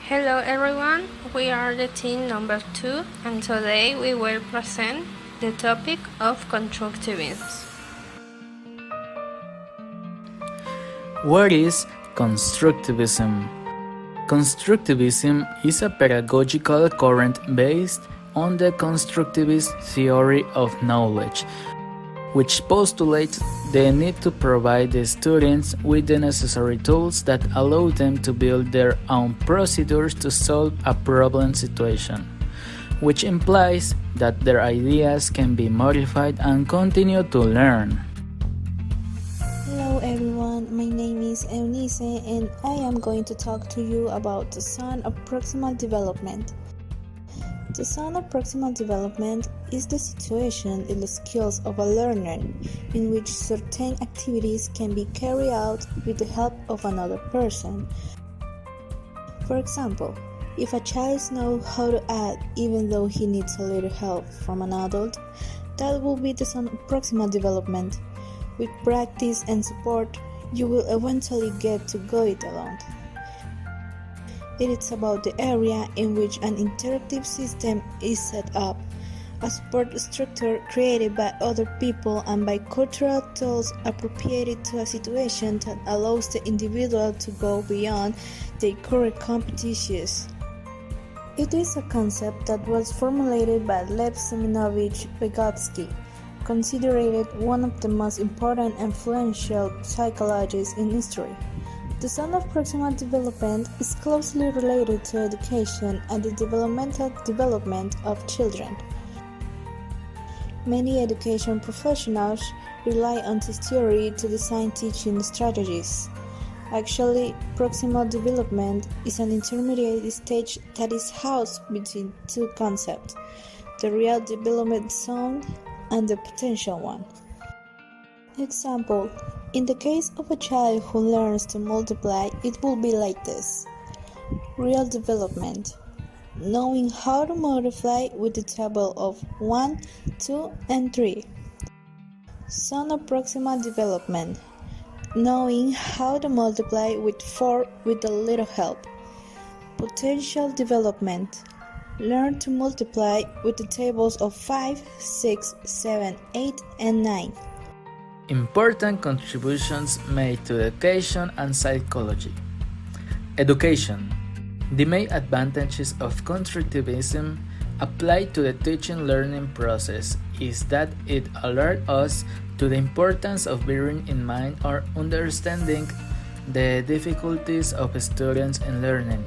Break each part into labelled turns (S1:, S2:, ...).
S1: Hello everyone, we are the team number 2 and today we will present the topic of constructivism.
S2: What is constructivism? Constructivism is a pedagogical current based on the constructivist theory of knowledge, which postulates the need to provide the students with the necessary tools that allow them to build their own procedures to solve a problem situation, which implies that their ideas can be modified and continue to learn.
S3: Hello everyone, my name is Eunice and I am going to talk to you about the zone of proximal development. The zone of proximal development is the situation in the skills of a learner in which certain activities can be carried out with the help of another person. For example, if a child knows how to add even though he needs a little help from an adult, that will be the zone of proximal development. With practice and support, you will eventually get to go it alone. It is about the area in which an interactive system is set up, a support structure created by other people and by cultural tools appropriated to a situation that allows the individual to go beyond their current competencies. It is a concept that was formulated by Lev Seminovich Vygotsky, considered one of the most important and influential psychologists in history. The zone of proximal development is closely related to education and the developmental development of children. Many education professionals rely on this theory to design teaching strategies. Actually, proximal development is an intermediate stage that is housed between two concepts, the real development zone and the potential one. Example, in the case of a child who learns to multiply, it will be like this. Real development, knowing how to multiply with the table of 1, 2, and 3. Zone of proximal development, knowing how to multiply with 4 with a little help. Potential development, learn to multiply with the tables of 5, 6, 7, 8, and 9.
S2: Important contributions made to education and psychology. Education. The main advantages of constructivism applied to the teaching-learning process is that it alerts us to the importance of bearing in mind or understanding the difficulties of students in learning.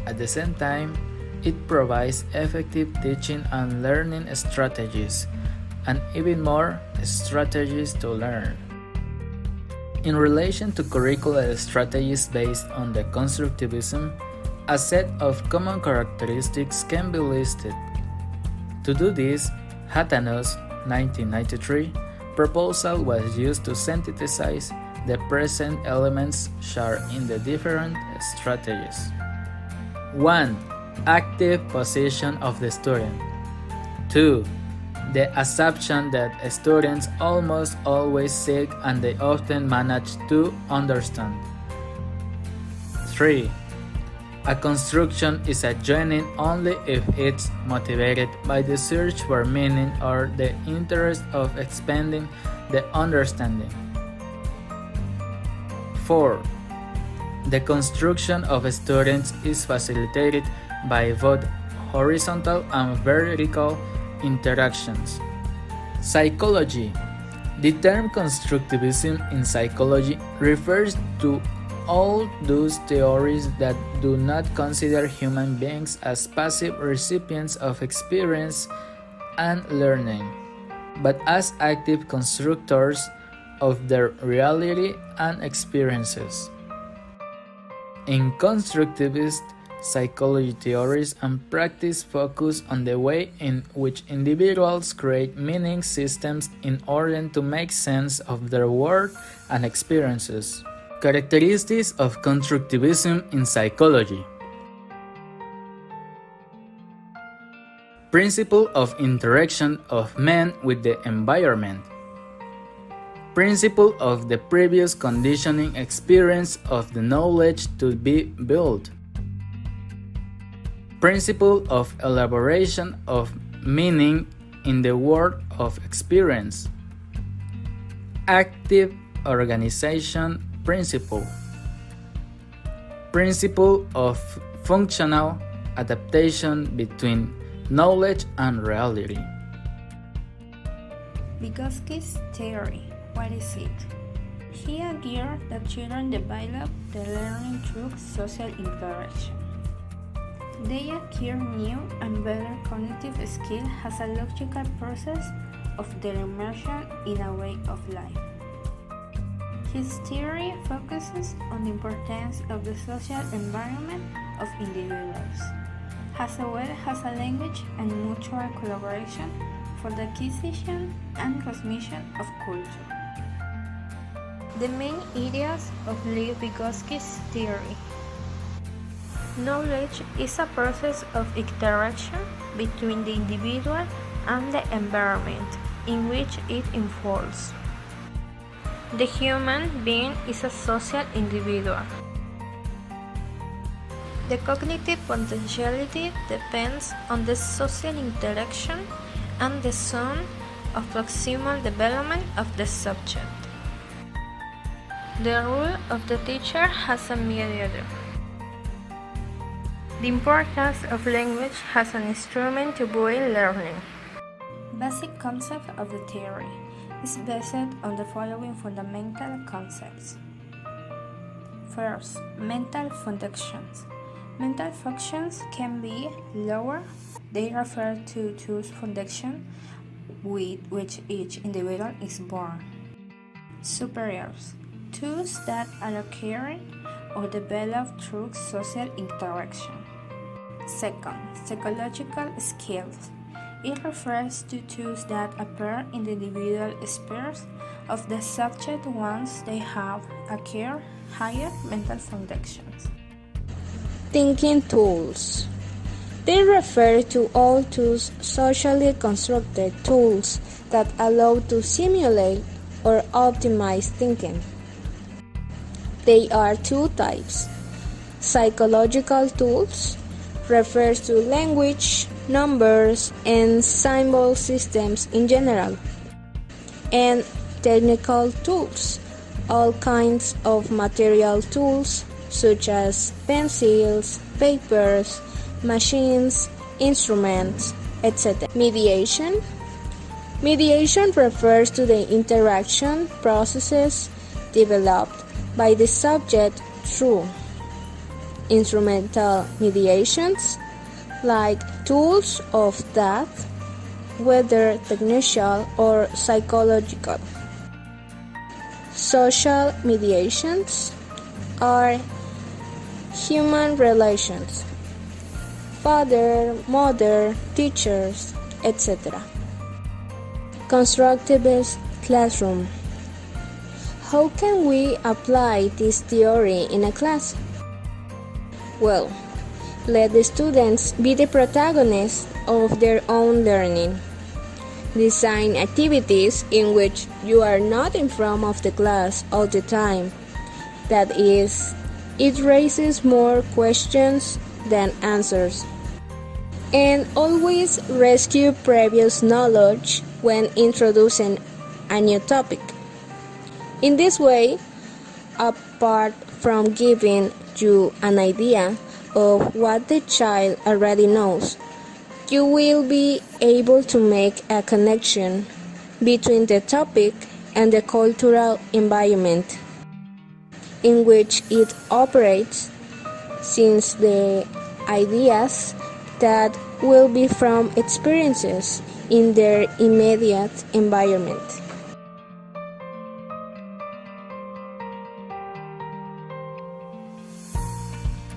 S2: At the same time, it provides effective teaching and learning strategies, and even more strategies to learn. In relation to curricular strategies based on the constructivism, a set of common characteristics can be listed. To do this, Hatano's 1993 proposal was used to synthesize the present elements shared in the different strategies. 1. Active position of the student. 2. The assumption that students almost always seek and they often manage to understand. 3. A construction is a genuine only if it's motivated by the search for meaning or the interest of expanding the understanding. 4. The construction of students is facilitated by both horizontal and vertical interactions. Psychology. The term constructivism in psychology refers to all those theories that do not consider human beings as passive recipients of experience and learning, but as active constructors of their reality and experiences. In constructivist psychology, theories and practice focus on the way in which individuals create meaning systems in order to make sense of their world and experiences. Characteristics of constructivism in psychology. Principle of interaction of man with the environment. Principle of the previous conditioning experience of the knowledge to be built. principle of elaboration of meaning in the world of experience, active organization principle, principle of functional adaptation between knowledge and reality.
S1: Vygotsky's theory, what is it? He argued that children develop the learning through social interaction. They acquire new and better cognitive skills as a logical process of their immersion in a way of life. His theory focuses on the importance of the social environment of individuals, as well as a language and mutual collaboration for the acquisition and transmission of culture. The main areas of Vygotsky's theory. Knowledge is a process of interaction between the individual and the environment in which it involves. The human being is a social individual. The cognitive potentiality depends on the social interaction and the zone of proximal development of the subject. The role of the teacher as a mediator. The importance of language as an instrument to build learning. Basic concept of the theory is based on the following fundamental concepts. First, mental functions. Mental functions can be lower. They refer to those functions with which each individual is born. Superiors, those that are acquired or developed through social interaction. Second, psychological skills. It refers to those that appear in the individual spheres of the subject once they have acquired higher mental functions.
S3: Thinking tools. They refer to all those socially constructed tools that allow to simulate or optimize thinking. They are two types. Psychological tools refers to language, numbers, and symbol systems in general. And technical tools, all kinds of material tools such as pencils, papers, machines, instruments, etc. Mediation. Mediation refers to the interaction processes developed by the subject through instrumental mediations, like tools of thought, whether technical or psychological. Social mediations are human relations, father, mother, teachers, etc. Constructivist classroom. How can we apply this theory in a class? Well, let the students be the protagonists of their own learning. Design activities in which you are not in front of the class all the time. That is, it raises more questions than answers. And always rescue previous knowledge when introducing a new topic. In this way, apart from giving you an idea of what the child already knows, you will be able to make a connection between the topic and the cultural environment in which it operates, since the ideas that will be from experiences in their immediate environment.